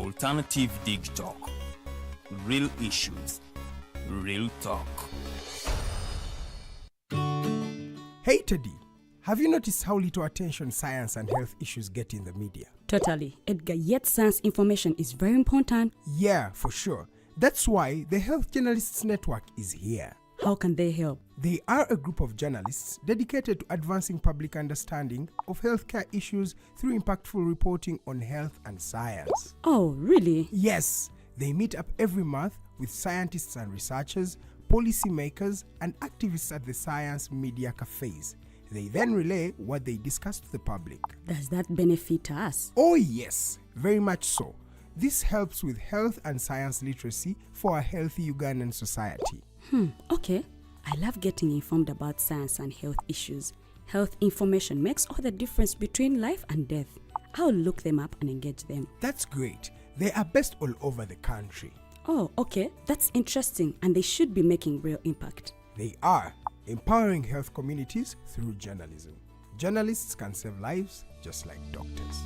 Alternative Dig Talk. Real issues, real talk. Hey Teddy, have you noticed how little attention science and health issues get in the media? Totally, Edgar, yet science information is very important. Yeah, for sure. That's why the Health Journalists Network is here. How can they help? They are a group of journalists dedicated to advancing public understanding of healthcare issues through impactful reporting on health and science. Oh, really? Yes, they meet up every month with scientists and researchers, policymakers, and activists at the science media cafes. They then relay what they discuss to the public. Does that benefit us? Oh yes, very much so. This helps with health and science literacy for a healthy Ugandan society. Okay. I love getting informed about science and health issues. Health information makes all the difference between life and death. I'll look them up and engage them. That's great. They are based all over the country. Oh, okay. That's interesting, and they should be making real impact. They are empowering health communities through journalism. Journalists can save lives just like doctors.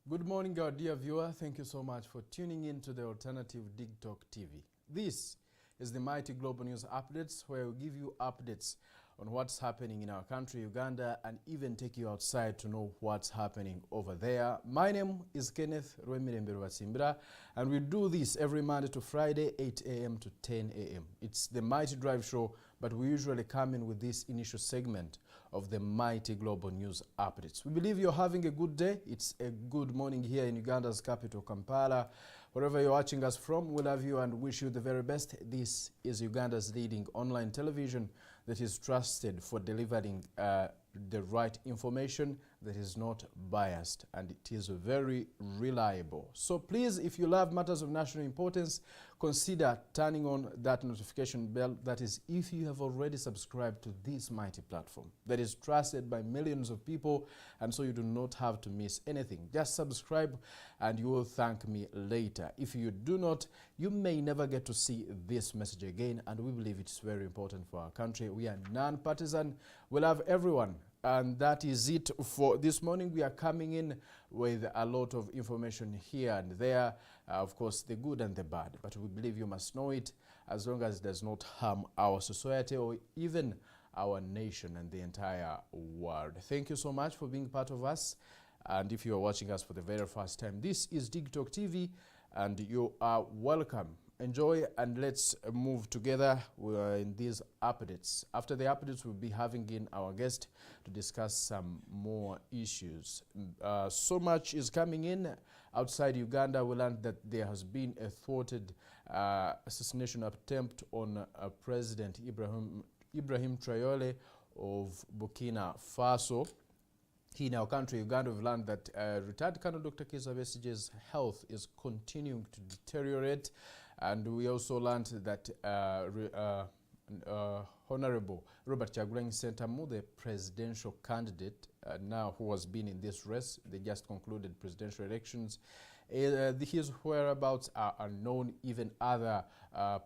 Good morning, our dear viewer. Thank you so much for tuning in to the Alternative Dig Talk TV. This is the Mighty Global News Updates, where we give you updates on what's happening in our country, Uganda, and even take you outside to know what's happening over there. My name is Keneth Rwemirembe, and we do this every Monday to Friday, 8 a.m. to 10 a.m. It's the Mighty Drive Show, but we usually come in with this initial segment of the Mighty Global News Updates. We believe you're having a good day. It's a good morning here in Uganda's capital, Kampala. Wherever you're watching us from, we love you and wish you the very best. This is Uganda's leading online television that is trusted for delivering the right information that is not biased, and it is very reliable. So please, if you love matters of national importance, consider turning on that notification bell. That is, if you have already subscribed to this mighty platform that is trusted by millions of people, and so you do not have to miss anything. Just subscribe and you will thank me later. If you do not, you may never get to see this message again, and we believe it's very important for our country. We are non-partisan. We love everyone. And that is it for this morning. We are coming in with a lot of information here and there, of course, the good and the bad. But we believe you must know it as long as it does not harm our society or even our nation and the entire world. Thank you so much for being part of us. And if you are watching us for the very first time, this is Dig Talk TV, and you are welcome. Enjoy, and let's move together in these updates. After the updates, we'll be having in our guest to discuss some more issues. So much is coming in. Outside Uganda, we learned that there has been a thwarted assassination attempt on President Ibrahim Traoré of Burkina Faso. In our country, Uganda, we've learned that retired Colonel Dr. Kizza Besigye's health is continuing to deteriorate. And we also learned that Honorable Robert Kyagulanyi Ssentamu, the presidential candidate now who has been in this race, they just concluded presidential elections, his whereabouts are unknown. Even other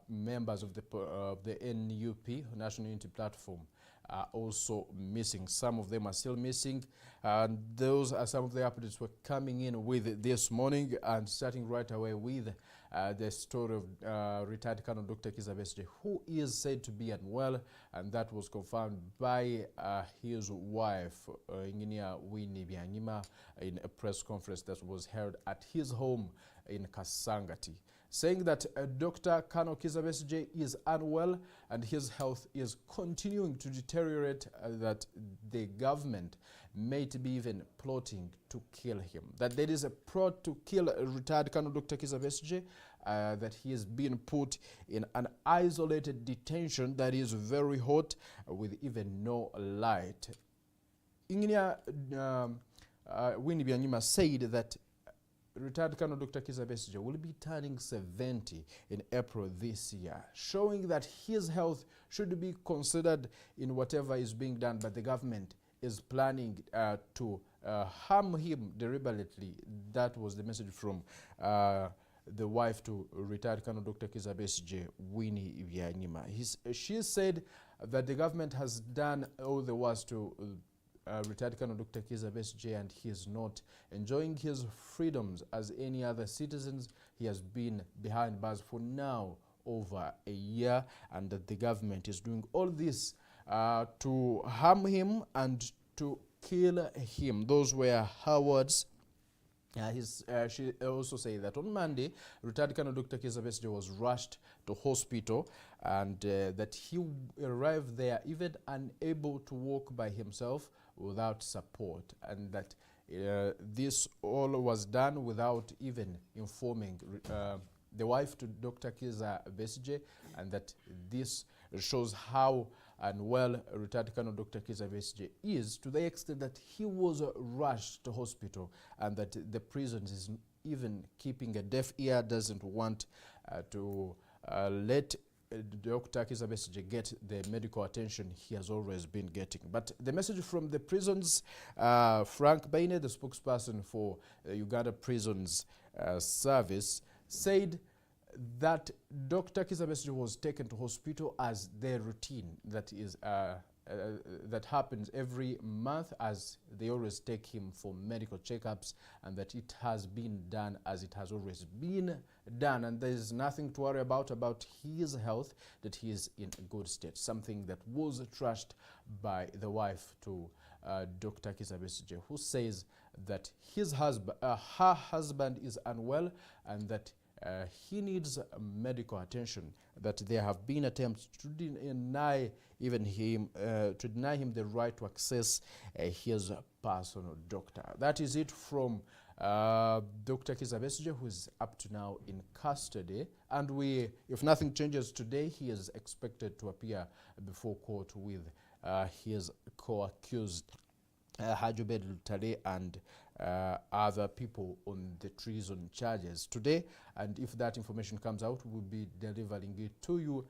members of the NUP, National Unity Platform, are also missing. Some of them are still missing. And those are some of the updates we're coming in with this morning, and starting right away with the story of retired Colonel Dr. Kizza Besigye, who is said to be unwell, and that was confirmed by his wife, Engineer Winnie Byanyima, in a press conference that was held at his home in Kasangati, saying that Dr. Colonel Kizza Besigye is unwell and his health is continuing to deteriorate, that the government may be even plotting to kill him, that there is a plot to kill retired Colonel Dr. Kizza Besigye, that he is being put in an isolated detention that is very hot with even no light. Engineer Winnie Byanyima said that retired Colonel Dr. Kizza Besigye will be turning 70 in April this year, showing that his health should be considered in whatever is being done, but the government is planning to harm him deliberately. That was the message from the wife to retired Colonel Dr. Kizza Besigye, Winnie Byanyima. She said that the government has done all the worst to retired Colonel Dr. Kizza Besigye, and he is not enjoying his freedoms as any other citizens. He has been behind bars for now over a year, and that the government is doing all this to harm him and to kill him. Those were her words. She also said that on Monday, retired Colonel Dr. Kizza Besigye was rushed to hospital, and that he arrived there even unable to walk by himself without support, and that this all was done without even informing the wife to Dr. Kizza Besigye, and that this shows how unwell retired Colonel Dr. Kizza Besigye is, to the extent that he was rushed to hospital, and that the prison is even keeping a deaf ear, doesn't want to let Dr. Kizza Besigye get the medical attention he has always been getting. But the message from the prisons, Frank Baine, the spokesperson for Uganda Prisons Service, said that Dr. Kizza Besigye was taken to hospital as their routine that is that happens every month, as they always take him for medical checkups, and that it has been done as it has always been done, and there is nothing to worry about his health, that he is in a good state, something that was trashed by the wife to Dr. Kizza Besigye, who says that his husband, her husband is unwell, and that he needs medical attention, that there have been attempts to deny him the right to access his personal doctor. That is it from Dr. Kizza Besigye, who is up to now in custody, and if nothing changes today, he is expected to appear before court with his co-accused Hajubed Lutale and other people on the treason charges today, and if that information comes out, we'll be delivering it to you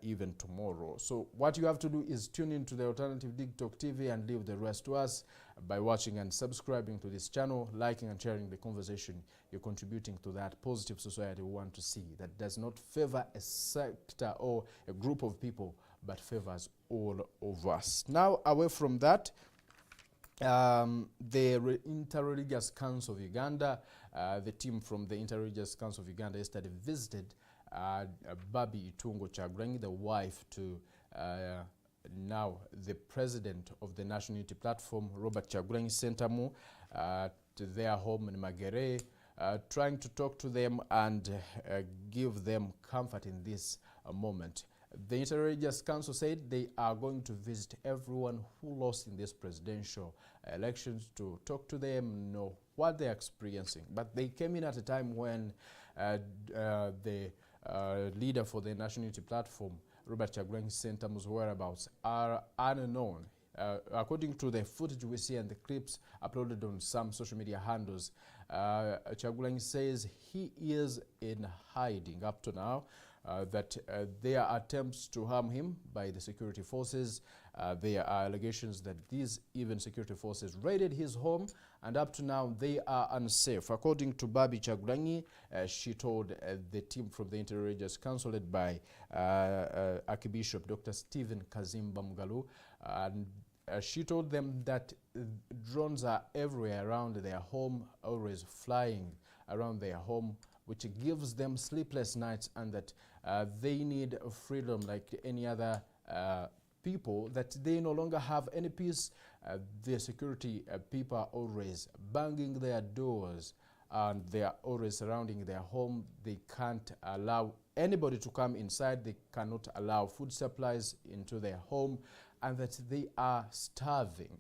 even tomorrow. So what you have to do is tune into the Alternative TikTok TV and leave the rest to us by watching and subscribing to this channel, liking and sharing the conversation. You're contributing to that positive society we want to see, that does not favor a sector or a group of people, but favors all of us. Now, away from that, the Interreligious Council of Uganda, the team from the Interreligious Council of Uganda yesterday visited Babi Itungo Kyagulanyi, the wife to now the president of the National Unity Platform, Robert Kyagulanyi Ssentamu, to their home in Magere, trying to talk to them and give them comfort in this moment. The Interreligious Council said they are going to visit everyone who lost in this presidential elections to talk to them, know what they're experiencing. But they came in at a time when the leader for the National Unity Platform, Robert Kyagulanyi Ssentamu's whereabouts are unknown. According to the footage we see and the clips uploaded on some social media handles, Kyagulanyi says he is in hiding up to now. That there are attempts to harm him by the security forces. There are allegations that these even security forces raided his home, and up to now they are unsafe. According to Babi Kyagulanyi, she told the team from the Interreligious Council led by Archbishop Dr. Stephen Kazimba Mugalu, and she told them that drones are everywhere around their home, always flying around their home, which gives them sleepless nights, and that they need freedom like any other people, that they no longer have any peace. The security people are always banging their doors, and they are always surrounding their home. They can't allow anybody to come inside. They cannot allow food supplies into their home, and that they are starving.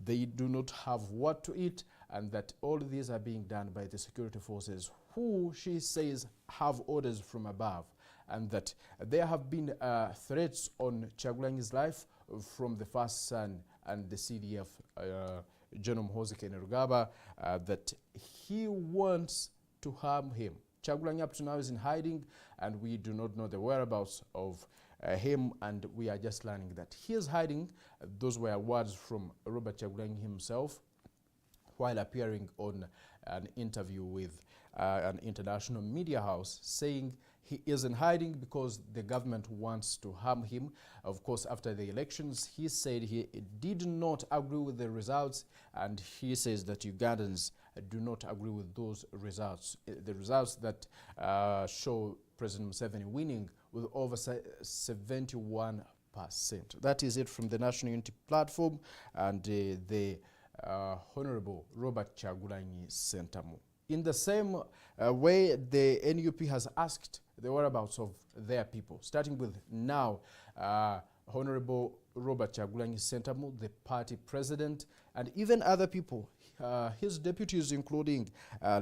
They do not have what to eat, and that all these are being done by the security forces, who she says have orders from above, and that there have been threats on Kyagulanyi's life from the First Son and the CDF General Muhoozi Kainerugaba, that he wants to harm him. Kyagulanyi up to now is in hiding, and we do not know the whereabouts of him, and we are just learning that he is hiding. Those were words from Robert Kyagulanyi himself while appearing on an interview with an international media house, saying he is in hiding because the government wants to harm him. Of course, after the elections, he said he did not agree with the results, and he says that Ugandans do not agree with those results. The results that show President Museveni winning with over 71%. That is it from the National Unity Platform and the Honorable Robert Kyagulanyi Ssentamu. In the same way, the NUP has asked the whereabouts of their people, starting with now Honorable Robert Kyagulanyi Ssentamu, the party president, and even other people, his deputies, including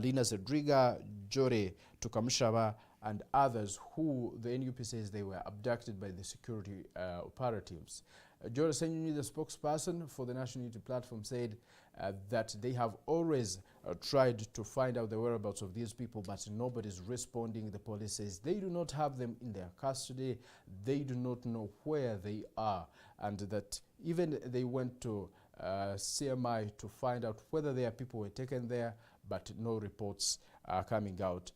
Lina Zedriga, Jore Tukamushaba, and others who the NUP says they were abducted by the security operatives. Jore Senyonyi, the spokesperson for the National Unity Platform, said that they have always tried to find out the whereabouts of these people, but nobody's responding. The police says they do not have them in their custody. They do not know where they are, and that even they went to CMI to find out whether their people were taken there, but no reports are coming out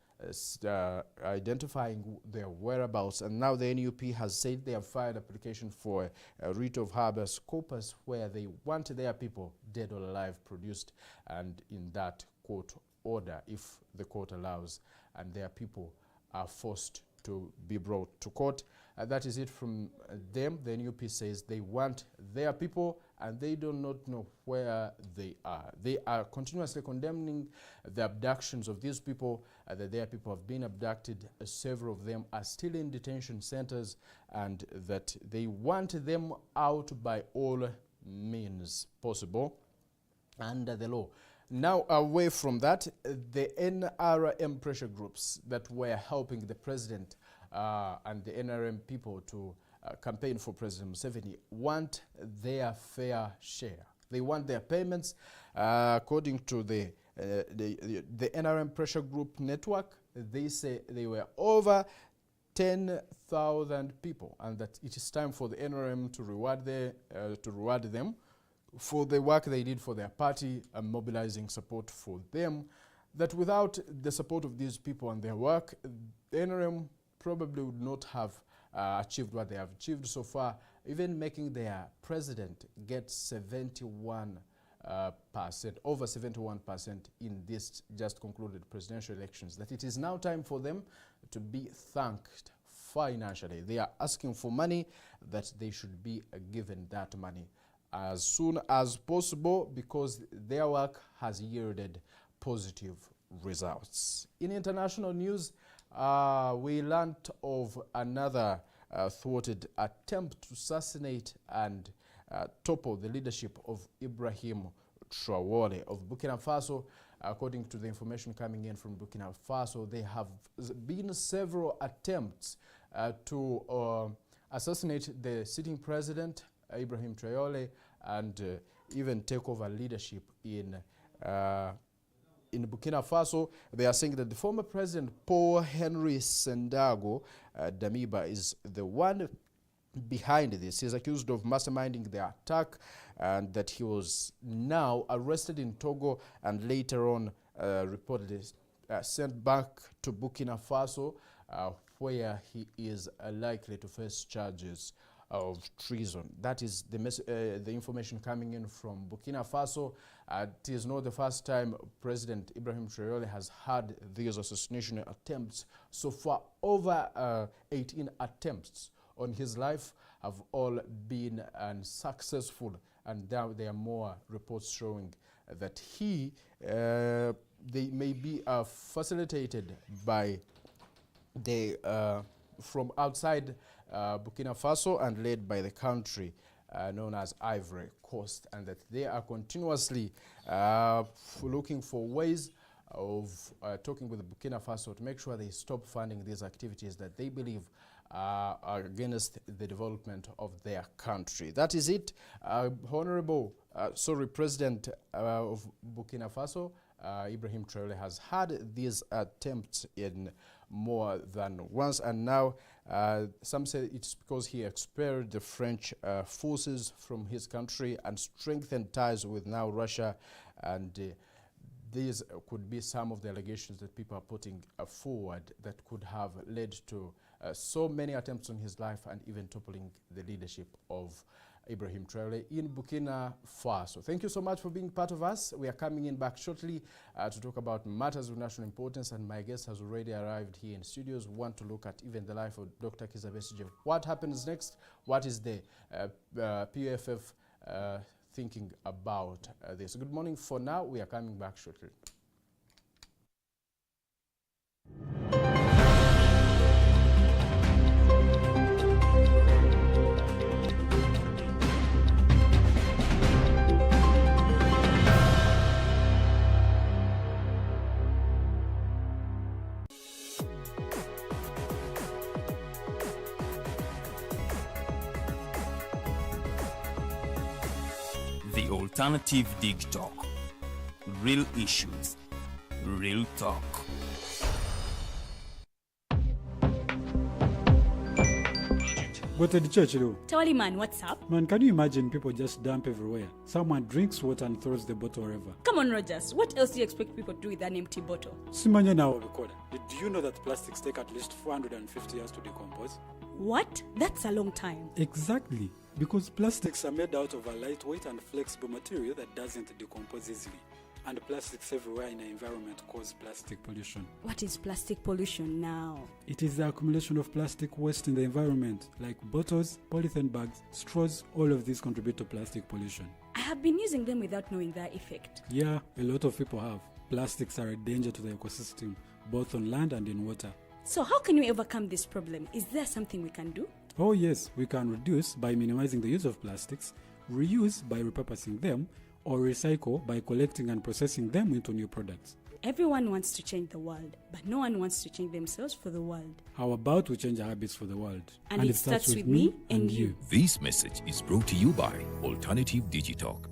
identifying their whereabouts. And now the NUP has said they have filed application for a writ of habeas corpus where they want their people, dead or alive, produced, and in that court order, if the court allows, and their people are forced to be brought to court. That is it from them. The NUP says they want their people and they do not know where they are. They are continuously condemning the abductions of these people, that their people have been abducted. Several of them are still in detention centers, and that they want them out by all means possible under the law. Now, away from that, the NRM pressure groups that were helping the president and the NRM people to campaign for President Museveni want their fair share. They want their payments. According to the NRM pressure group network, they say they were over 10,000 people, and that it is time for the NRM to reward them for the work they did for their party and mobilizing support for them. That without the support of these people and their work, the NRM probably would not have achieved what they have achieved so far, even making their president get 71%, over 71% in this just concluded presidential elections. That it is now time for them to be thanked financially. They are asking for money, that they should be given that money as soon as possible, because their work has yielded positive results. In international news, we learned of another thwarted attempt to assassinate and topple the leadership of Ibrahim Traore of Burkina Faso. According to the information coming in from Burkina Faso, there have been several attempts to assassinate the sitting president, Ibrahim Traore, and even take over leadership in Burkina Faso. They are saying that the former president, Paul Henry Sendago Damiba, is the one behind this. He is accused of masterminding the attack, and that he was now arrested in Togo and later on reportedly sent back to Burkina Faso, where he is likely to face charges of treason. That is the information coming in from Burkina Faso. It is not the first time President Ibrahim Traore has had these assassination attempts. So far, over 18 attempts on his life have all been unsuccessful, and now there are more reports showing that they may be facilitated by the from outside Burkina Faso and led by the country known as Ivory Coast, and that they are continuously looking for ways of talking with Burkina Faso to make sure they stop funding these activities that they believe against the development of their country. That is it. President of Burkina Faso, Ibrahim Traoré, has had these attempts in more than once, and now some say it's because he expelled the French forces from his country and strengthened ties with now Russia, and these could be some of the allegations that people are putting forward that could have led to so many attempts on his life and even toppling the leadership of Ibrahim Traoré in Burkina Faso. Thank you so much for being part of us. We are coming in back shortly to talk about matters of national importance, and my guest has already arrived here in studios. We want to look at even the life of Dr. Kizza Besigye. What happens next? What is the PFF thinking about this? Good morning. For now, we are coming back shortly. The Alternative Dig Talk. Real issues, real talk. Go to the church, though. Tawali man, what's up? Man, can you imagine people just dump everywhere? Someone drinks water and throws the bottle wherever. Come on, Rogers. What else do you expect people to do with an empty bottle? Simanya now, recorder. Did you know that plastics take at least 450 years to decompose? What? That's a long time. Exactly. Because plastics are made out of a lightweight and flexible material that doesn't decompose easily. And plastics everywhere in the environment cause plastic pollution. What is plastic pollution now? It is the accumulation of plastic waste in the environment, like bottles, polythene bags, straws. All of these contribute to plastic pollution. I have been using them without knowing their effect. Yeah, a lot of people have. Plastics are a danger to the ecosystem, both on land and in water. So how can we overcome this problem? Is there something we can do? Oh yes, we can reduce by minimizing the use of plastics, reuse by repurposing them, or recycle by collecting and processing them into new products. Everyone wants to change the world, but no one wants to change themselves for the world. How about we change our habits for the world? And it starts with me and you. This message is brought to you by Alternative Digitalk.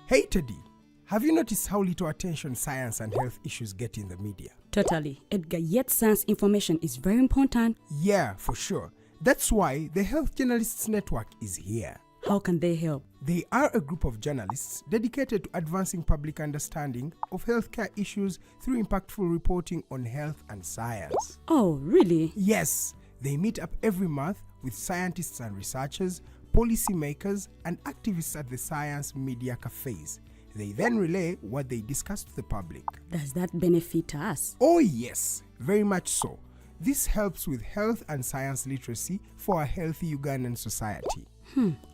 Hey Teddy, have you noticed how little attention science and health issues get in the media? Totally. Edgar, yet science information is very important. Yeah, for sure. That's why the Health Journalists Network is here. How can they help? They are a group of journalists dedicated to advancing public understanding of healthcare issues through impactful reporting on health and science. Oh, really? Yes, they meet up every month with scientists and researchers, policymakers, and activists at the science media cafes. They then relay what they discuss to the public. Does that benefit us? Oh yes, very much so. This helps with health and science literacy for a healthy Ugandan society.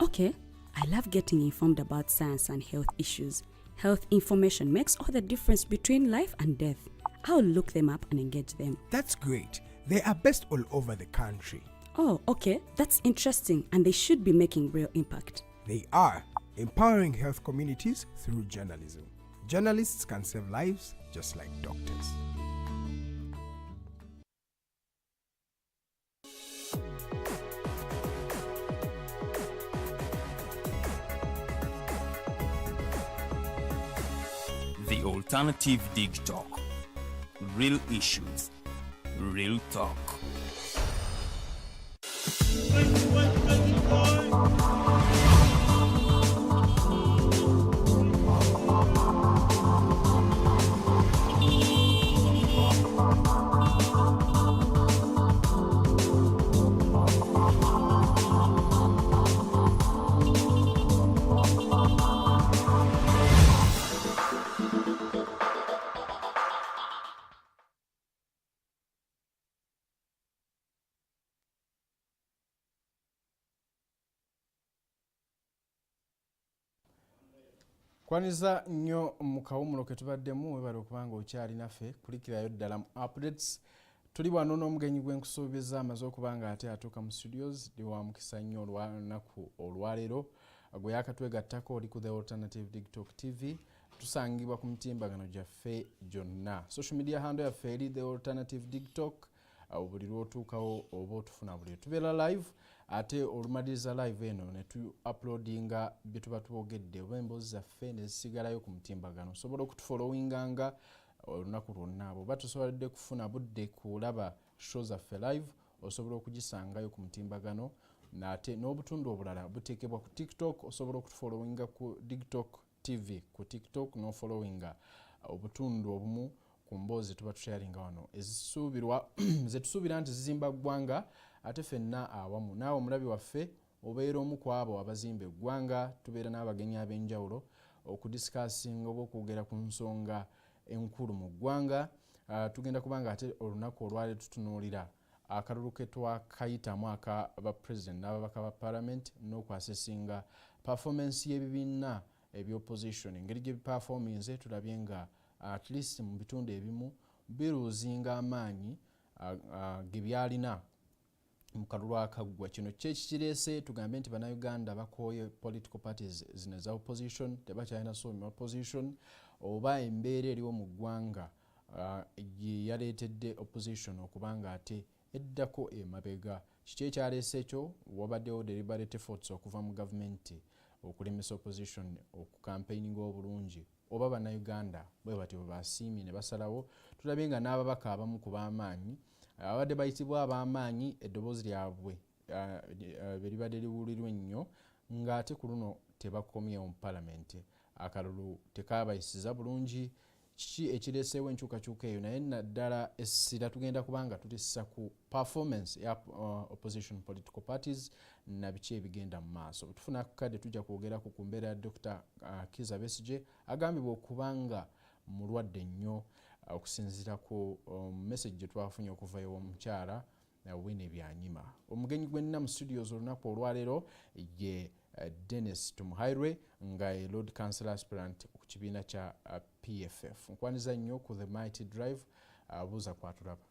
Okay. I love getting informed about science and health issues. Health information makes all the difference between life and death. I'll look them up and engage them. That's great. They are based all over the country. Oh, okay. That's interesting, and they should be making real impact. They are empowering health communities through journalism. Journalists can save lives just like doctors. The Alternative Dig Talk. Real issues, real talk. Kwaniza nnyo mu kawumulo ke tubaddemu webale okubanga okyali naffe kulikirayo ddala mu updates. Tuli wano n'omugenyi gwenkusuubiza amaze okubanga ate atuuka mu studios ndi wa mukisa nnyo olwanaku olwaleero gwe yakatwegattako oli ku The Alternative Digitalk TV. Tusangibwa ku mitimbagano gyaffe gyonna. Social media handle yaffe eri The Alternative Digitalk, buli lwotuukawo oba otufuna buli tubeera live ate olumaliriza live eno ne tu uploadinga bye tuba twogedde oba emboozi zaffe ne zisigalayo ku mutimbagano osobola okutufollowinganga olunaku lwonna bw'oba tosobodde kufuna budde kulaba show zaffe live osobola okugisangayo ku mutimbagano nate n'obutundu obulala buteekebwa ku tiktok osobola okutufollowinga ku tiktok tv ku tiktok n'ofollowinga obutundu obumu ku mboozi tuba tusharinga wano ezisuubirwa zetusuubira nti zizimba ggwanga ate ffenna awamu naawe omulabi waffe obeera omu ku abo abazimba eggwanga tubeera n'abagenyi ab'enjawulo okudisikasinga oba okwogera ku nsonga enkulu mu ggwanga. Tugenda kubanga ate olunaku olwali tutunuulira akalulu ke twakayitamu aka bapresident n'ababaka ba parliament n'okwasesinga performance y'ebibiina ebyopposition engeri gye biperforminze tulabye nga at least mu bitundu ebimu biruuzinga amaanyi ge byalina mu kalulu akaggwa. Kino kyekikireese tugambe nti bannayuganda bakooye political parties zino eza opposition tebakyalina somi opposition oba embeera eriwo mu ggwanga gye yaleetedde opposition okubanga ate eddako emabega. Kiki ekyaleese ekyo? Wabaddewo deliberate efforts okuva mu gavumenti okulemesa opposition okucampaigninga obulungi oba bannayuganda bwe batyo basiimye ne basalawo. Tulabye nga n'ababaka abamu ku b'amaanyi abadde bayitibwa ab'amaanyi eddoboozi lyabwe libadde liwulirwa ennyo ng'ate ku luno tebakomyewo mu palamenti akalulu tekabayisiza bulungi. Kiki ekireeseewo enkyukakyuka eyo? Naye naddala essira tugenda kubanga tulissa ku performance ya opposition political parties na biki ebigenda mu maaso. Tufuna akakadde tujja kwogeraku ku mbeera ya Dr. Kizza Besigye agambibwa okubanga mulwadde nnyo okusinziira ku message gye twafunye okuva ew'omukyala Winnie Byanyima. Omugenyi gwenna mu studios olunaku olwaleero ye Dennis Tumuhairwe nga ye Lord Councillor aspirant ku kibiina kya PFF. Nkwaniza nnyo ku the mighty drive buuza kwatulaba.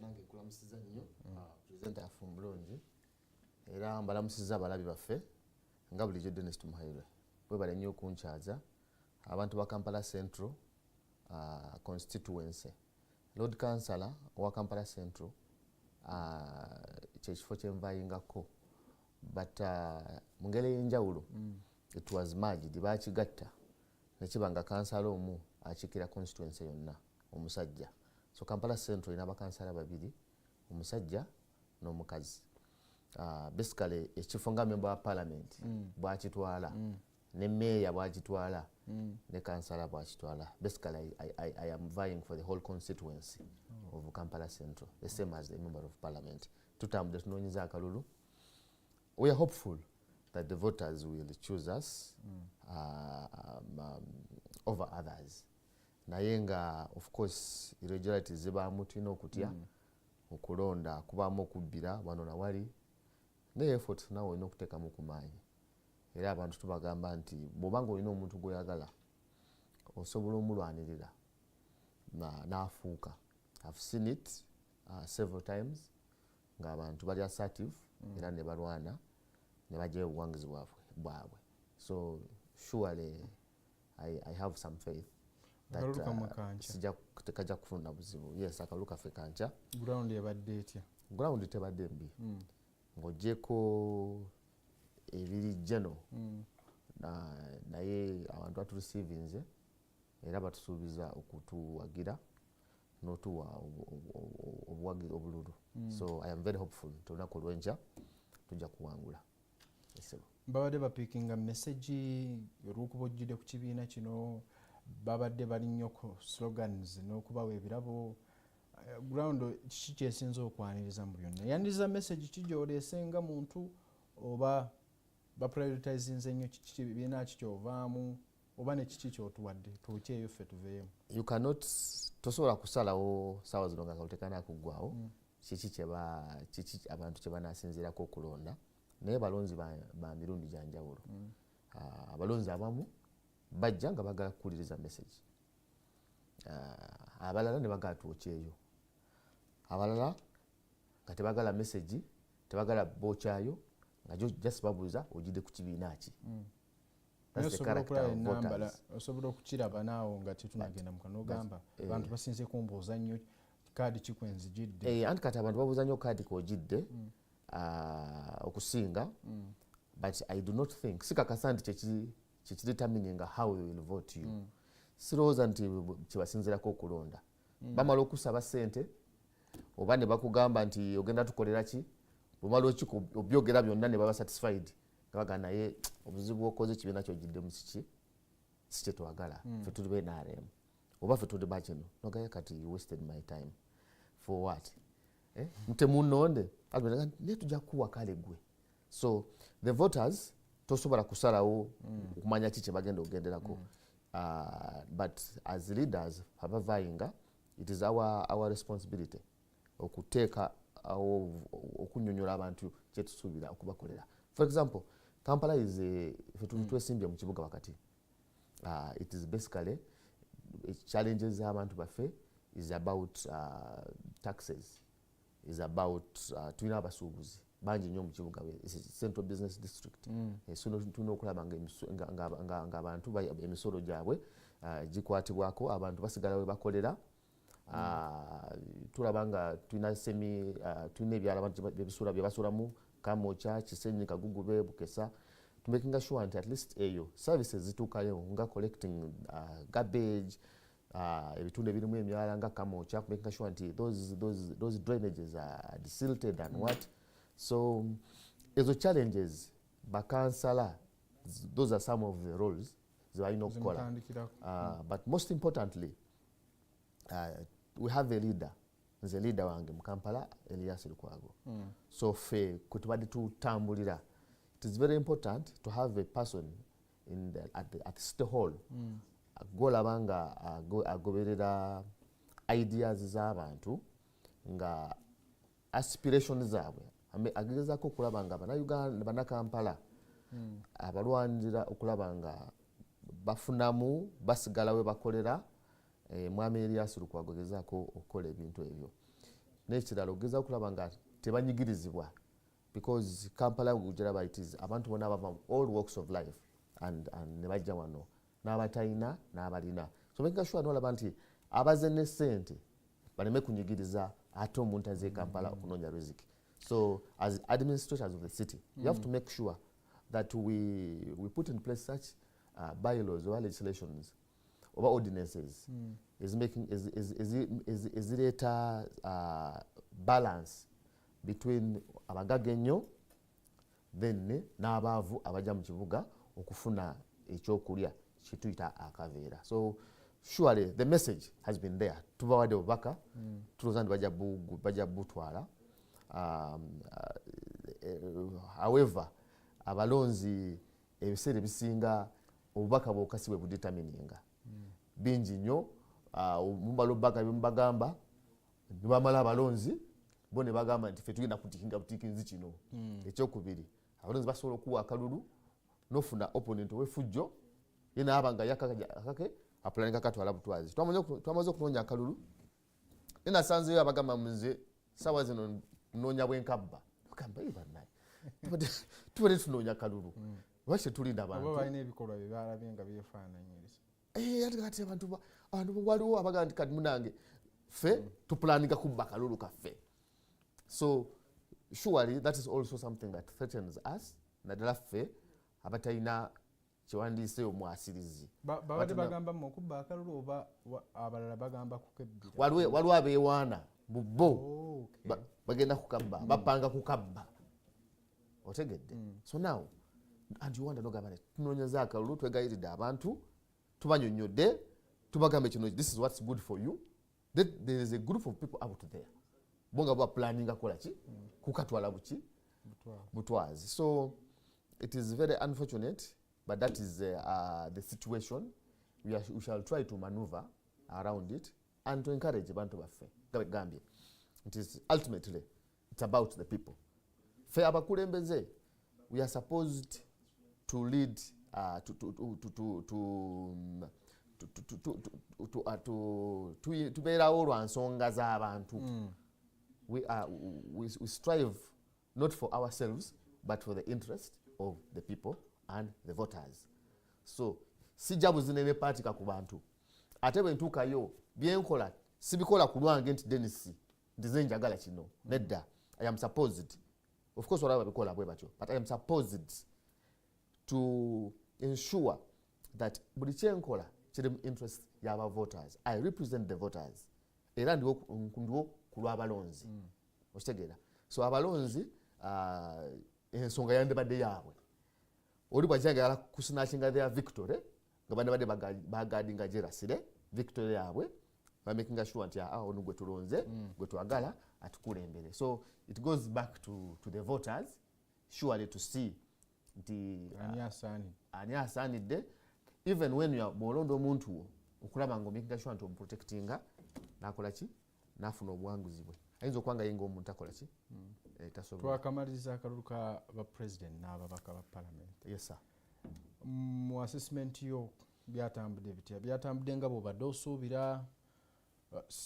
Nange nkulamusiza nnyo presenter afu mulungi era mbalamusiza abalabi baffe nga bulijjo Dennis Tumuhairwe. Webale nnyo okunkyaza abantu ba Kampala Central constituency. Lord Councillor wa Kampala Central kyekifo kyenvayingako but mu ngeri ey'enjawulo it was merged baakigatta nekiba nga kansala omu akiikira constituency yonna omusajja. So Kampala Central ina bakansala babiri omusajja n'omukazi. Basically ekifo nga member wa parliament bwakitwala ne mayor bwakitwala ne kansala bwakitwala. Basically I am vying for the whole constituency of Kampala Central, the same as the member of parliament. Tutambudde tunoonyeza akalulu. We are hopeful that the voters will choose us over others. Naye nga of course irregularities zibaamu tulina okutya okulonda kubaamu okubbira wano na wali ne effort nawe olina okuteekamu ku maanyi. Era abantu tubagamba nti bw'obanga olina omuntu gw'oyagala osobola omulwanirira n'afuuka. I've seen it several times ng'abantu bali assertive era ne balwana ne bajjayo obuwangizi bwabwe. So surely I have some faith that tekajja kufuna buzibu. Yes, akalulu kaffe kanca. Ground ebadde etya? Ground tebadde mbi ng'oggyeko ebiri geno naye abantu batureceivinze era batusuubiza okutuwagira n'otuwa obuwagizi obululu. So I am very hopeful nti olunaku olw'enkya tujja kuwangula. Babadde bapiikinga message olw'okuba ojjidde ku kibiina kino babadde balinnyo ku slogans n'okubawa ebirabo. Ground kiki kyesinza okwaniriza mu byonna? Yaniriza message ki gy'oleese nga muntu oba baprioritizinze nnyo kiki kibiina kikyovaamu oba ne kiki kyotuwadde tukyeyo ffe tuveemu? You cannot tosobola kusalawo saawa zino nga kalutekana kuggwawo kiki abantu kye banaasinziirako okulonda. Naye balonzi ba mirundi gya njawulo. Abalonzi abamu bajja nga bagala kuwuliriza message, abalala ne bagala twokyeyo, abalala nga tebagala message, tebagala bookyayo nga just babuuza ojjidde ku kibiina ki. That's the character of voters. Osobola okukiraba naawo nga tetunagenda mukano ogamba abantu basinze kumbuuza nnyo kaadi kikwenzijidde anti kati abantu babuuza nnyo kaadi k'ogidde okusinga but I do not think sikakasa nti kyekidetermininga how we will vote you sirowooza nti kibasinzirako okulonda bamala okusaba ssente oba ne bakugamba nti ogenda tukolera ki bwemala obyogera byonna ne baba satisfied nga baga naye obuzibu okoze kibiina kyogiddemu si kyetwagala ffe tuli benaremu oba ffe tuli bakino nogaye kati you wasted my time for what ntemunonde naye tujja kuwa kale gwe so the voters tosobola kusalawo okumanya ki kye bagenda ogenderako but as leaders abavayinga it is our responsibility okuteeka okunyonyola abantu kyetusuubira okubakolera. For example, Kampala is twesimbye mu kibuga wakati. It is basically challenges abantu baffe is about taxes, is about tulina abasuubuzi bangi nnyo mu kibuga central business district. So tulina okulaba nga abantu emisolo gyabwe gikwatibwako abantu basigala we bakolera. Tulaba nga tulina tulina ebyalo abantu bye basulamu Kamocha, Kisenyi, Kagugube, Bukesa, to making sure at least eyo services zituukayo nga collecting garbage, ebitundu ebirimu emyala nga Kamocha, making sure nti those drainages are desilted and what. So ezo challenges bakansala, those are some of the roles zibalina okukola. But most importantly, we have a leader. Nze leader wange mu Kampala Elias Lukwago. So fe kutubadde tutambulira. It is very important to have a person in at City Hall golabanga agoberera ideas z'abantu nga aspirations zaabwe agezaako okulaba nga bana Kampala abalwanira okulaba nga bafunamu basigala we bakolera. Mwami Elias Lukwago gezaako okukola ebintu ebyo n'ekirala ogeza okulaba nga tebanyigirizibwa because Kampala ugiraba it is abantu bonna bava all walks of life and ne bajja wano n'abatalina n'abalina, so making sure n'olaba nti abaze ne ssente baleme kunyigiriza ate omuntu aze Kampala okunoonya riziki. So as administrators of the city you have to make sure that we put in place such bylaws or legislations over ordinances is zireeta balance between abagaga ennyo then n'abaavu abajja mu kibuga okufuna ekyokulya kituyita akaveera. So surely the message has been there. Tubawadde obubaka tulowooza nti bajja butwala. However abalonzi ebiseera ebisinga obubaka bwokasi bwe budetermininga bingi nnyo. Mumbala obubaka byemubagamba nibamala abalonzi bo ne bagamba nti ffe tugenda kutikinga butikinzi kino. Ekyokubiri abalonzi basobola okuwa akalulu nofuna opponent wefujjo ye naaba nga yakake apulaninga katwala butwazi. Twamaze okunoonya akalulu ye nasanzeyo abagamba munze sawa zino nnoonya bwenkabba bagamba bannaye tubadde tunoonya akalulu lwaki tulinda abantu balina ebikolwa bye balabye nga byefaananyiriza. Ate kati abantu waliwo abagamba nti kati munange ffe tupulaninga kubba akalulu kaffe. So surely that is also something that threatens us naddala ffe abatalina kyewandiise omwasirizi. Babadde bagamba mu okubba akalulu oba abalala bagamba kukebbira? Waliwo abeewaana mu bo bagenda kukabba bapanga kukabba otegedde. So now and you wonder nogamba tunoonyeza akalulu twegayiridde abantu tubanyonyodde tubagamba kino this is what's good for you. There is a group of people out there bonga bwa planning akola ki kukatwala buki butwazi. So it is very unfortunate but that is the situation. We shall try to maneuver around it and to encourage abantu baffe gambye it is ultimately it's about the people. Fe abakulembeze we are supposed to lead tubeerawo lwa nsonga z'abantu. We strive not for ourselves but for the interest of the people and the voters. So sijja buzinene paatika ku bantu ate bwe ntuukayo byenkola sibikola ku lwange nti Dennis nti nze njagala kino nedda. I am supposed, of course whatever babikola bwe batyo, but I am supposed to ensure that buli kyenkola kiri mu interest y'aba voters. I represent the voters era ndiwo ku lw'abalonzi. Okitegeera? So abalonzi ensonga yandibadde yaabwe. Oli bw'ajagala kusinakinga their victory nga bandibadde bagadinga jerasire victory yaabwe, making sure nti ono gwe tulonze gwe twagala atukulembere. So it goes back to the voters surely to see nti ani asaanidde, even when you are bw'olonda omuntu wo okulaba nga making sure nti omuprotectinga nakola ki nafuna obuwanguzi bwe. Ayinza okuba yenga omuntu akola ki tasobola. Twakamaliza akalulu ka ba president n'ababaka ba parliament. Yes sir. Mu assessment yo byatambudde bitya? Byatambudde nga bw'obadde osuubira,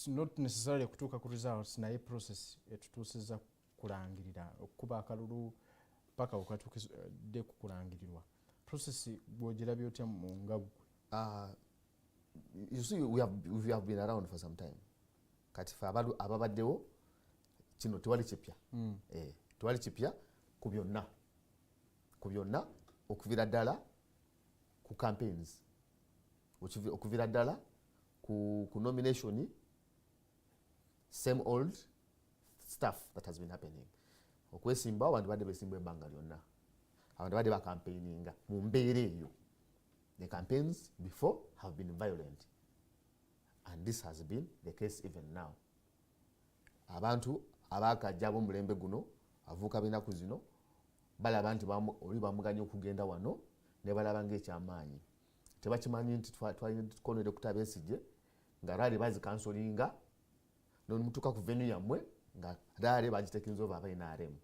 not necessarily kutuuka ku results naye process etutuusizza kulangirira okukuba akalulu paka okatuukidde ku kulangirirwa. Process bw'ogirabye otya mu ngagwe? You see, we have been around for some time. Kati fe ababaddewo kino tewali kipya. Tewali kipya ku byonna okuvira ddala ku campaigns, okuvira ddala ku nomination, same old stuff that has been happening. Okwesimba abantu badde besimba ebbanga lyonna, abantu badde bakampaininga mu mbeera eyo. The campaigns before have been violent, and this has been the case even now. Abantu abakajja ab'omulembe guno avuuka b'ennaku zino balaba nti oli bamuganya okugenda wano ne balaba ng'ekyamaanyi. Tebakimanyi nti tukonere ku Besigye nga raali bazikansolinga n'omutuuka ku venue yammwe nga raali bagitekinza over aba NRM.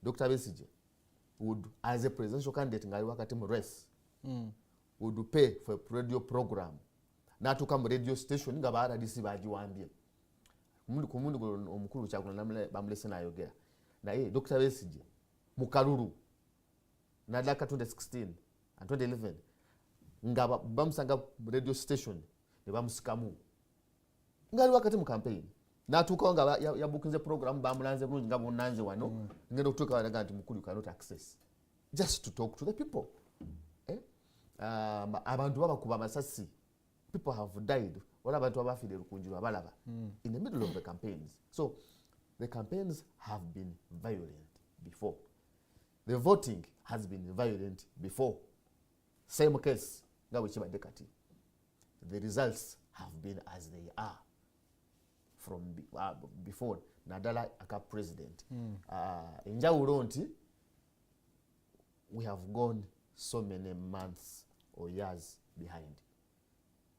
Dr. Besigye would, as a presidential candidate ng'ali wakati mu race, would pay for a radio program n'atuuka mu radio station nga ba RDC bagiwambye. Ku mundu omukulu Kyagulanyi bamulese n'ayogera naye Dr. Besigye mu kalulu naddala 2016 and 2011 nga bamusanga mu radio station ne bamusikamu ngali wakati mu campaign n'atuukawo nga yabukinze program bamulanze bulungi nga bonnanze wano ngenda okutuuka wanaga nti mukulu cannot access just to talk to the people. Abantu babakuba amasasi, people have died, wala abantu abafiire lukunjirwa balaba in the middle of the campaigns. So the campaigns have been violent before. The voting has been violent before. Same case nga bwekibadde kati. The results have been as they are from before naddala aka president. Enjawulo nti we have gone so many months or years behind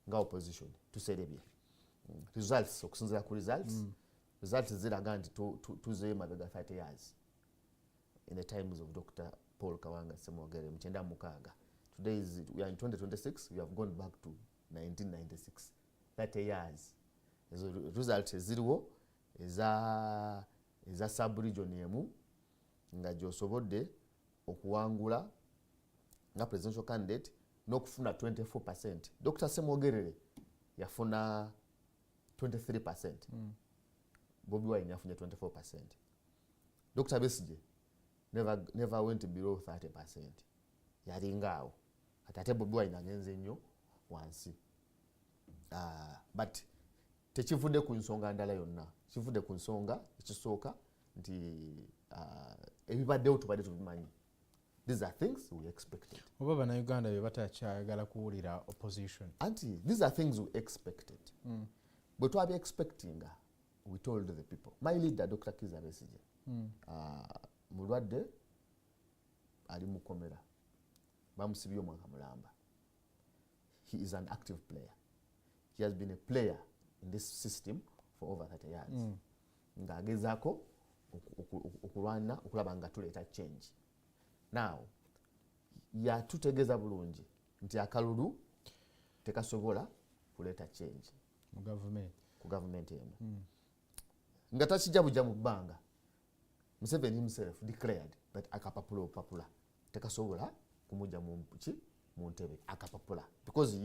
nga opposition tuserebye. Results okusinzira ku results ziraga nti tuzeeyo mabega 30 years in the times of Dr. Paul Kawanga Ssemwogerere mukyenda mukaaga. Today we are in 2026, we have gone back to 1996, 30 years. Ezo results eziriwo eza sub-region emu nga gy'osobodde okuwangula nga presidential candidate n'okufuna 24%. Dr. Ssemwogerere yafuna 23%. Bobi Wine yafunye 24%. Dr. Besigye never went below 30%. Yaringaawo. Ate Bobi Wine agenze nnyo wansi. But tekivudde ku nsonga ndala yonna. Kivudde ku nsonga ekisooka nti ebibaddewo tubadde tubimanyi. These are things we expected. Oba Bannayuganda be batakyayagala kuwulira opposition. Auntie, these are things we expected. But what we expecting, we told the people. My leader, Dr. Kizza Besigye, mulwadde ali mukomera. Bamusibye omwaka mulamba. He is an active player. He has been a player in this system for over 30 years. Ng'agezaako okulwana okulaba nga tuleeta change. Now, yatutegeeza bulungi nti akalulu tekasobola kuleeta change ku government eno. Nga takijja bujja mu bbanga. Museveni himself declared that akapapula tekasobola kumujja mu ntebe akapapula because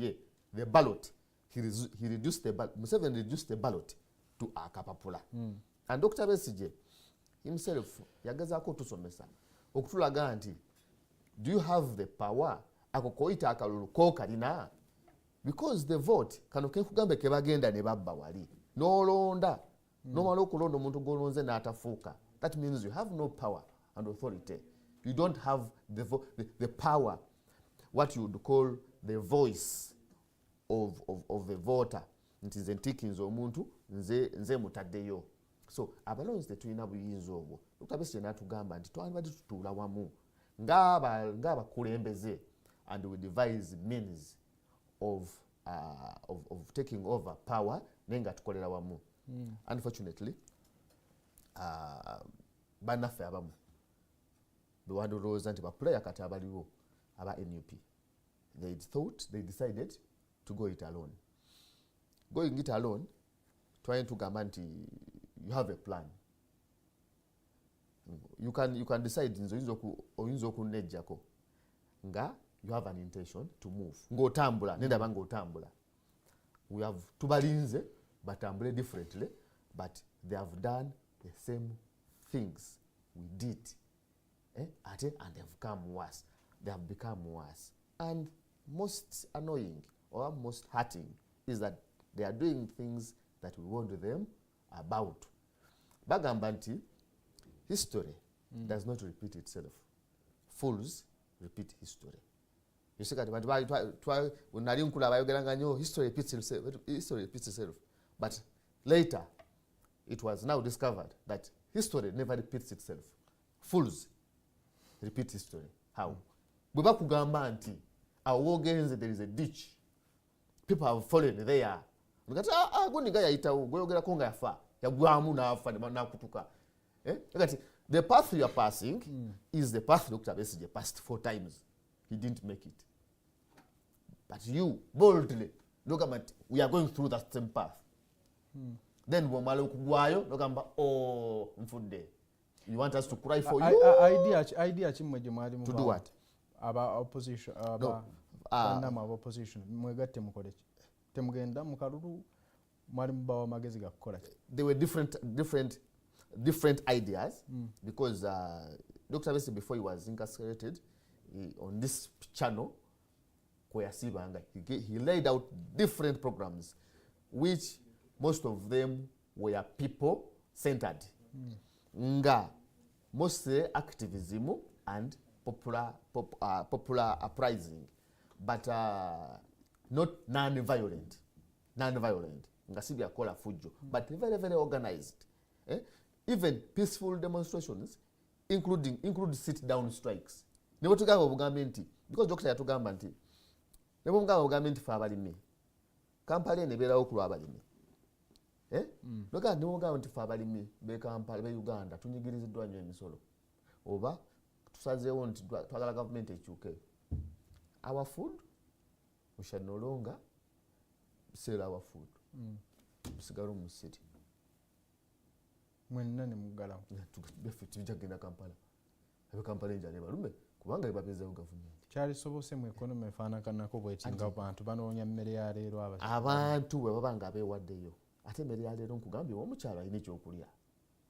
the ballot he reduced the ballot. Museveni reduced the ballot to akapapula. And Dr. Besigye himself yagezaako otusomesa okutulaga nti do you have the power ako koyita akalulu kookalina, because the vote kano kenkugambe kebagenda ne babba wali nolonda nomala okulonda omuntu golonze n'atafuuka, that means you have no power and authority. You don't have the power, what you would call the voice of the voter. Nti nze ntikinze omuntu nze mutaddeyo. So abalonzi tetulina buyinza obwo. Dr. Besigye n'atugamba nti twandibadde tutuula wamu ng'abakulembeze and we devise means of taking over power naye nga tukolera wamu. Unfortunately bannaffe abamu bewandolowooza nti bapuleya kati abaliwo aba NUP, they decided to go it alone. Going it alone, trying to gamba nti you have a plan. You can decide oyinza okunejjako nga you have an intention to move. Ng'otambula, nendaba ng'otambula. We have tubalinze batambule differently, but they have done the same things we did. And they've come worse. They have become worse. And most annoying or most hurting is that they are doing things that we warned them about. Bagamba nti history does not repeat itself. Fools repeat history. You see, unali nkula bayogeranga nnyo history repeats itself. But later it was now discovered that history never repeats itself. Fools repeat history. How? Bwe bakugamba nti awogenze there is a ditch, people have fallen there. Ngati gundi nga yayitawo gweyogerako nga yafa yagwamu n'afa n'akutuka. The path you are passing is the path Dr. Besigye passed 4 times. He didn't make it. But you boldly look at we are going through that same path. Then bwomala okugwayo nogamba nfudde. You want us to cry for you? Idea chimwe gye mwali mu. To do what? Aba opposition nama opposition mwegatte mukoleki. Temugenda mu kalulu mwali mubawa magezi ga kukola. There were different ideas because Dr. Besigye, before he was incarcerated on this channel kweyasibanga, he laid out different programs which most of them were people centered. Nga mostly activism and popular uprising, but not non-violent. Nga sibya kola fujo, but very, very organized. Even peaceful demonstrations, include sit-down strikes. Nebo tugamba obugambe nti, because Dr. yatugamba nti, nebo mugamba obugambe nti fe abalimi. Kampala enebeerawo ku lw'abalimi. Noga nebo mugamba nti fe abalimi be Kampala be Uganda tunyigiriziddwa nnyo emisolo. Oba tusazeewo nti twagala government ekyuke. Our food, we shall no longer sell our food. Tusigala mu city. Mwenna ne mugalawo. Befe tujagenda Kampala. Abe Kampala njale balume kubanga babezeewo government. Kyali sobose mu economy efaanakanako bw'ekinga abantu banoonya mmere ya leero abantu bwe babanga abeewaddeyo. Ate emmere ya leero nkugambye omukyala alina ekyokulya.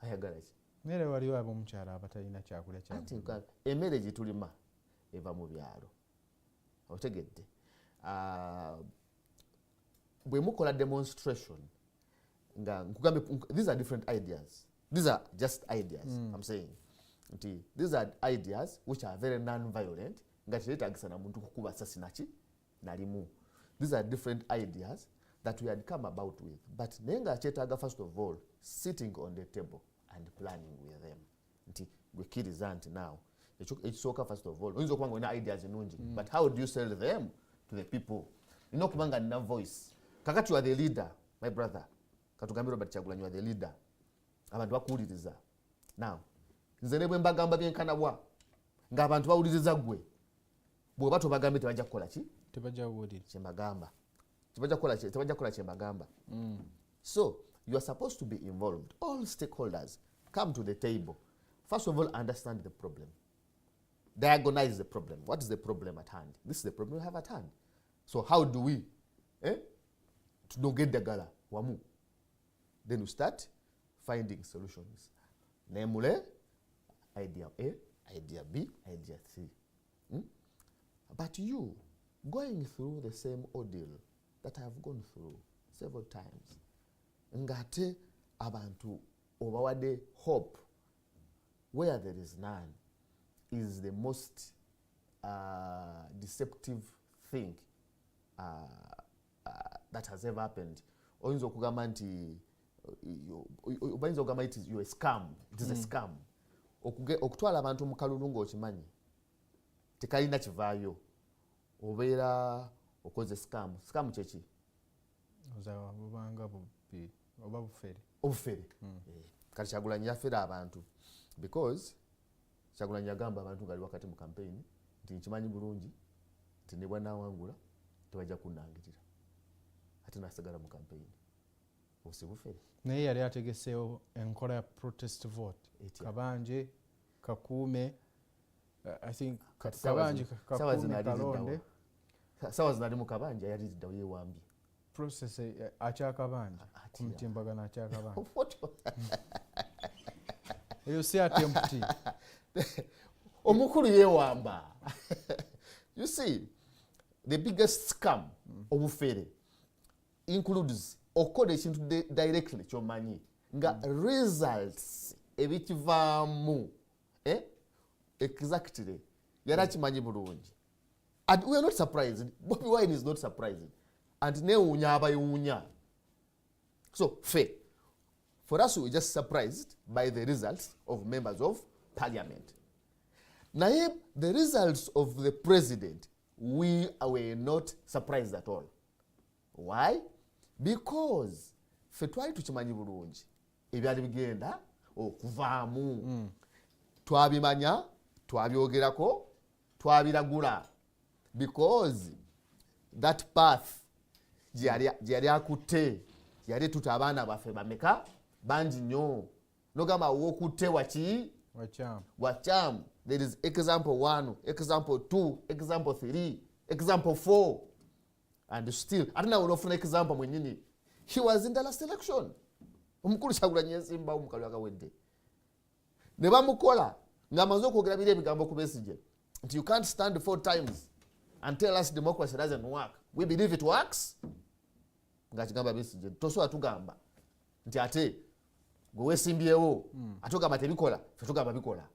Ayagala ki? Mmere waliwo ab'omukyala abatalina kyakulya kya. Anti emmere gye tulima eva mu byalo. Otegedde. Bwe mukola demonstration nga nkugambe, these are different ideas. These are just ideas. I'm saying these are ideas which are very non-violent. Nga kyetagisa na muntu kukuba sasi naki nalimu. These are different ideas that we had come about with. But nenga kyetaga first of all sitting on the table and planning with them. Nti gwe kiriza nti now ekisooka first of all oyinza okubanga olina ideas ennungi, but how do you sell them to the people? Nina okubanga nina voice. Kakati you are the leader, my brother. Katugambe Robert Kyagulanyi, you are the leader. Abantu bakuwuliriza. Now nze ne bwe mbagamba byenkanabwa ng'abantu bawuliriza gwe, bw'oba tobagambe tebajja kukola ki? Tebajja kuwuliriza kyembagamba. Tebajja kukola kyembagamba. So you are supposed to be involved. All stakeholders come to the table. First of all, understand the problem. Diagnose the problem. What is the problem at hand? This is the problem we have at hand. So how do we tunogedagala wamu then we start finding solutions. Namely, idea A, idea B, idea C. But you, going through the same ordeal that I have gone through several times, ngate abantu obawade hope where there is none is the most deceptive thing that has ever happened. Oyinza okugamba nti bayinza okugamba it is a scam. It is a scam. Okutwala abantu mu kalulu ng'okimanyi tekalina kivaayo obeera okoze scam. Scam kyeki obufere. Kati Kyagulanyi yafera abantu because Kyagulanyi yagamba abantu ngali wakati mu campaign nti nkimanyi bulungi nti ne bwanaawangula tebajja kunnangirira ate nasigala mu campaign. Obusibufere naye yali ategeseewo enkola ya protest vote kabanje kakuume I think kabanje kakuume kalonde sawa zinali mu kabanja yali ziddawo yeewambye process akyakabanja ku mitimbagano akyakabanja eyo si atempti omukulu yeewamba. You see, the biggest scam obufere includes okola ekintu directly kyomanyi nga results ebikivaamu exactly yali akimanyi bulungi. And we are not surprised. Bobi Wine is not surprising. And newuunya abayuunya. So, for us, we are just surprised by the results of members of parliament. Now, the results of the president, we were not surprised at all. Why? Because ffe twali tukimanyi bulungi ebyali bigenda okuvaamu. Twabimanya, twabyogerako, twabiragula. Because that path gyali akutte yali tuta abaana baffe bameka bangi nnyo nogamba wokutte wacham. There is example 1, example 2, example 3, example 4, and still ate nawe onofuna example mwenyini. He was in the last election. Omukulu Kyagulanyi yesimbawo mu kalulu akawedde ne bamukola ng'amaze okwogera biri ebigambo ku Besigye nti you can't stand 4 times and tell us democracy doesn't work. We believe it works. Ngakigamba Besigye tosobola tugamba nti ate gwe weesimbyewo ate ogamba tebikola ffe tugamba bikola.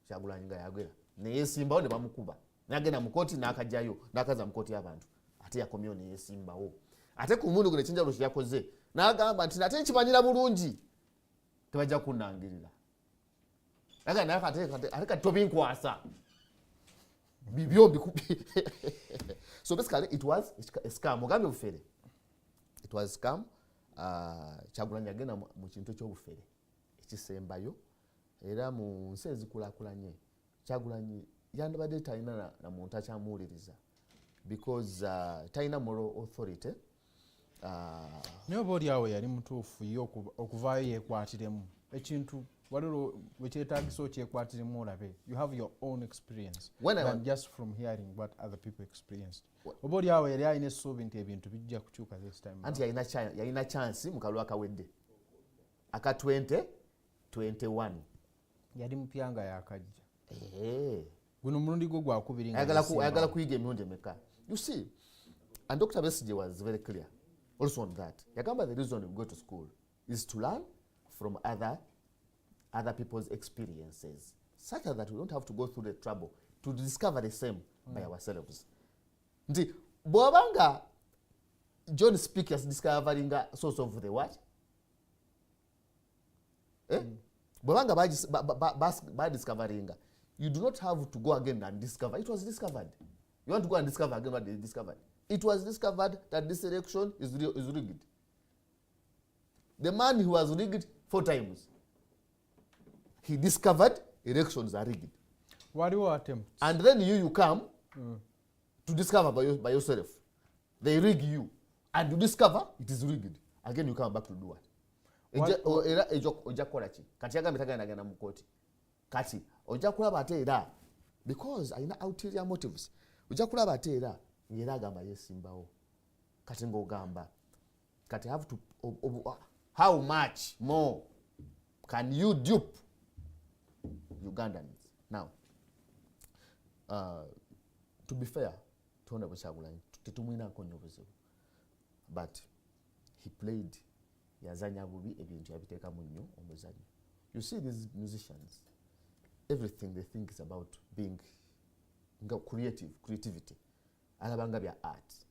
Kyagulanyi nga yagera neyeesimbawo ne bamukuba nagenda mu kooti n'akajjayo n'akaza mu kooti y'abantu ate yakomyewo neyeesimbawo. Ate ku mulundi gwe ekinjalo kye yakoze n'agamba nti ate nkimanyira bulungi tebajja kunnangirira. Ate kati tobinkwasa bibyo mbikubi. So basically it was a scam. Ogambye bufere. It was a scam. Kyagulanyi agenda mu kintu eky'obufere ekisembayo era mu nsi ezikulaakulanye Kyagulanyi yandibadde talina na muntu akyamuwuliriza because talina moral authority. naye oba oli awo yali mutuufu ye okuvaayo yeekwatiremu ekintu waliwo wekyetaagisa okyekwatiremu olabe. You have your own experience than just from hearing what other people experienced. Oba oli awo yali alina essuubi nti ebintu bijja kukyuka this time. Anti yalina chance mu kalulu akawedde aka 2021 yali mupyanga yakajja. Guno mulundi gwo gwakubiri ayagala kuyiga emirundi emeka. You see, and Dr. Besigye was very clear also on that. Yagamba the reason we go to school is to learn from other people's experiences such that we don't have to go through the trouble to discover the same by ourselves. Nti bw'obanga John Speakers discovering a source of the what? Bw'obanga by discovering, you do not have to go again and discover. It was discovered. You want to go and discover again what they discovered. It was discovered that this election is rigged. The man who was rigged 4 times, he discovered elections are rigged. Waliwo attempt. And then you come to discover by yourself. They rig you. And you discover it is rigged. Again you come back to do what? Era ojja kukola ki? Kati yagambye tagenda mu kooti. Kati ojja kulaba ate era because alina ulterior motives. Ojja kulaba ate era ng'era agamba yeesimbawo. Kati ng'ogamba kati have to how much more can you dupe Ugandans? Now, to be fair, Honorable Kyagulanyi tetumwina nkonyo buzibu, but he played yazanya bubi ebintu yabiteeka mu nnyo omuzannyo. You see these musicians, everything they think is about being creativity. Alabanga bya art.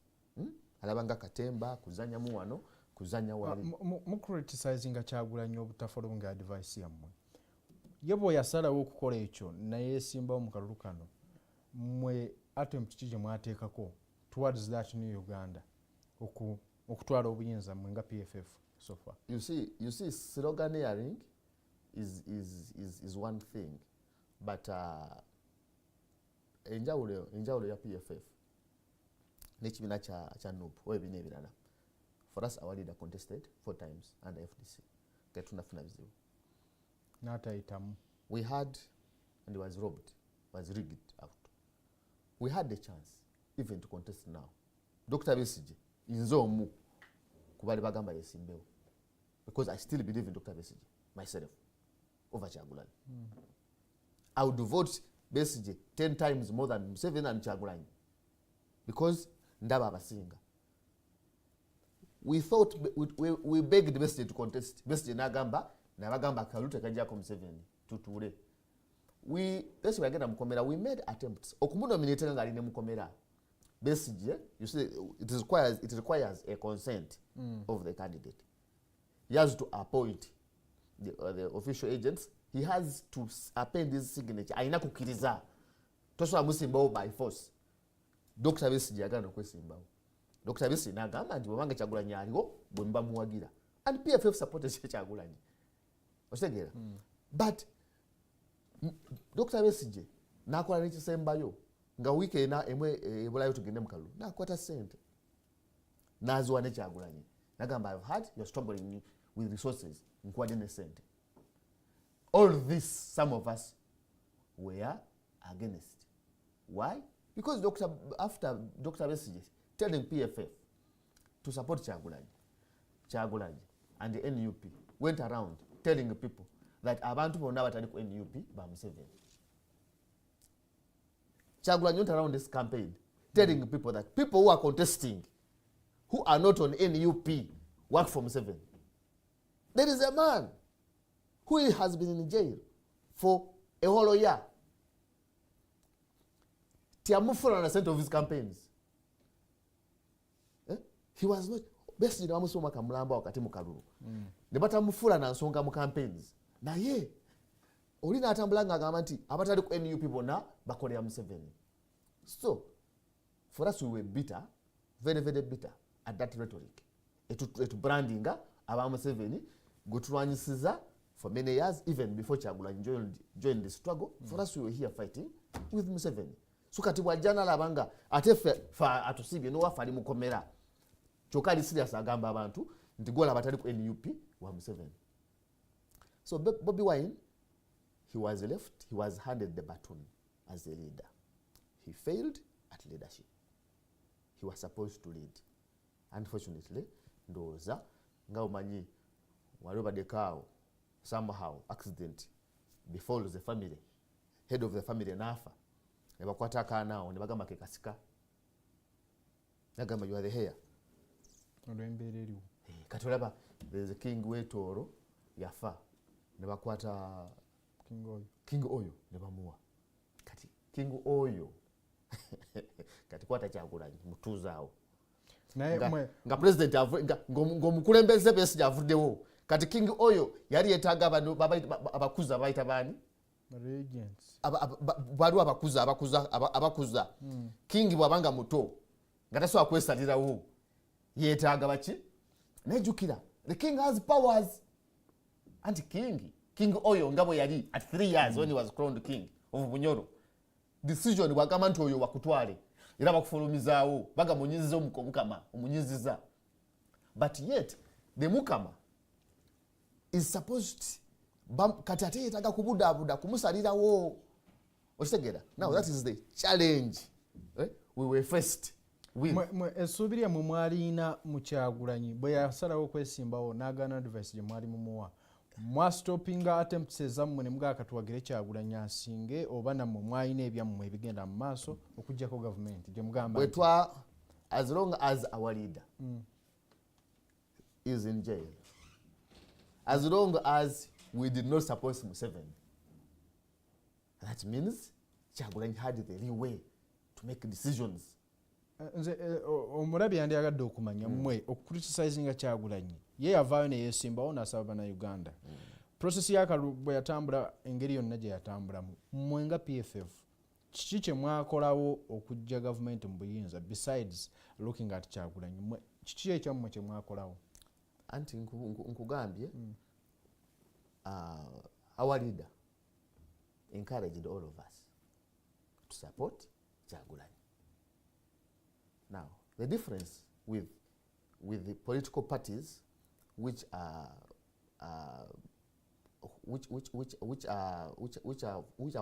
Alabanga katemba, kuzanya mu wano, kuzanya wali. Mu criticizing Kyagulanyi obutafolonga advice yammwe. Yebo yasalawo okukola ekyo naye simbawo mu kalulu kano. Mwe attempt kije mwateekako towards that new Uganda okutwala obuyinza mwe nga PFF so far. You see sloganeering is one thing, but enjawulo ya PFF n'ekibiina kya NUP webina ebirala. For us, our leader contested 4 times under FDC. Ketunafuna bizibu. N'atayitamu. We had, and it was robbed, was rigged out. We had the chance even to contest now. Dr. Besigye nze omu kubali bagamba yesimbewo, because I still believe in Dr. Besigye myself over Kyagulanyi. I would vote Besigye 10 times more than Museveni and Kyagulanyi because ndaba abasinga. We thought we begged Besigye to contest. Besigye nabagamba kalute kajjako Museveni tutuule. Besigye agenda mukomera. We made attempts okumunominate nga ali ne mukomera. Besigye, you see, it requires a consent of the candidate. He has to appoint the official agents. He has to append his signature. Aina kukiriza. Tosobola musimbawo by force. Dr. Besigye agenda okwesimbawo. Dr. Besigye n'agamba nti bw'obanga Kyagulanyi aliwo bwe mba muwagira. And PFF supported Kyagulanyi. Otegeera? But Dr. Besigye n'akola n'ekisembayo nga wiiki ena emwe ebulayo tugende mu kalulu n'akwata ssente n'aziwa ne Kyagulanyi n'agamba I've heard you're struggling with resources nkuwadde ne ssente. All this, some of us were against. Why? Because after Dr. Besigye telling PFF to support Kyagulanyi and the NUP went around telling people that abantu bonna batali ku NUP ba Museveni. Kyagulanyi went around this campaign telling people that people who are contesting, who are not on NUP, work for Museveni. There is a man who has been in jail for a whole year. Tiamufuna on the center of his campaigns. He was not best in Amusoma Kamulamba wakati mu kalulu. Ne batamufula na nsonga mu campaigns. Na ye olina atambulanga agamba nti abatali ku NUP bonna bakolera Museveni. So for us we were bitter, very very bitter at that rhetoric. Etu brandinga aba Museveni gutulwanyisiza for many years, even before Kyagulanyi joined the struggle. For us we were here fighting with Museveni. So kati bwajjana labanga ate fa atusibye no wafali mukomera. Kyokali serious agamba abantu nti gola batali ku NUP wa Museveni. So Bobi Wine, he was left, he was handed the baton as a leader. He failed at leadership. He was supposed to lead. Unfortunately, ndoza nga umanyi waliwo dekao somehow accident befalls the family. Head of the family nafa. Ne bakwata akaanaawo ne bagamba ke kasika. Nagamba you are the heir. Olw'embeera kati olaba there is a king w'etooro yafa ne bakwata king oyo ne bamuwa. Kati king oyo kati kwata Kyagulanyi mutuzaawo. Nga president ng'omukulembeze Besigye avuddewo. Kati king oyo yali yeetaaga abakuza bayita baani? Baliwo abakuza. King bw'abanga muto nga tasobola kwesalirawo yeetaaga baki? Nejjukira the king has powers. Anti king oyo nga bwe yali at 3 years when he was crowned king of Bunyoro, decision bwagamba nti oyo wakutwale era bakufulumizaawo baga munyiziza omukama omunyiziza. But yet the mukama is supposed kati ate yeetaaga kubudaabuda kumusalirawo. Okitegera? Now that is the challenge we were faced essuubirya mwe mwalina mu Kyagulanyi bwe yasalawo okwesimbawo n'agaana advice gye mwali mumuwa mwastopinga attempts ezammwe ne mugaka tuwagire Kyagulanyi asinge oba nammwe mwalina ebyammwe ebigenda mu maaso okuggyako gavumenti gye mugamba as long as our leader is in jail, as long as we did not support Museveni, that means Kyagulanyi had the leeway to make decisions. Nze omulabi yandiyagadde okumanya mmwe okucriticizinga Kyagulanyi ye yavaayo ne yeesimbawo n'asaba bannayuganda process bwe yatambula engeri yonna gye yatambulamu mmwe nga PFF kiki kye mwakolawo okujja gavumenti mu buyinza besides looking at Kyagulanyi mmwe kiki ekyammwe kye mwakolawo anti nkugambye our leader encouraged all of us to support Kyagulanyi. Now, the difference with the political parties which are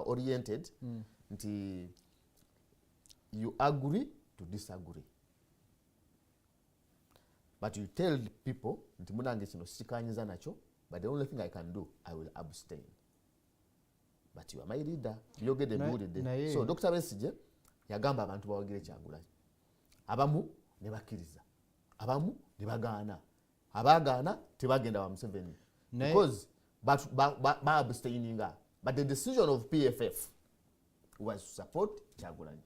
oriented, nti you agree to disagree, but you tell people nti munange kino sikanyiza nacho, but the only thing I can do, I will abstain. But you are my leader. You get the mood. So Dr. Besigye yagamba abantu bawagire Kyagulanyi. Abamu ne bakkiriza, abamu ne bagaana, abagaana tebagenda wa Museveni because ba abstaininga. But the decision of PFF was to support Kyagulanyi,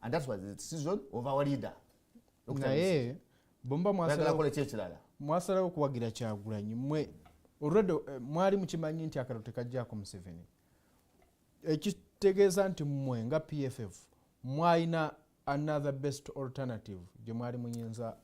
and that was the decision of our leader. Naye bomba mwasalawo okuwagira Kyagulanyi mmwe already mwali mukimanyi nti akalo tekajjaako Museveni. Ekitegeeza nti mmwe nga PFF mwalina another best alternative gye mwali muyinza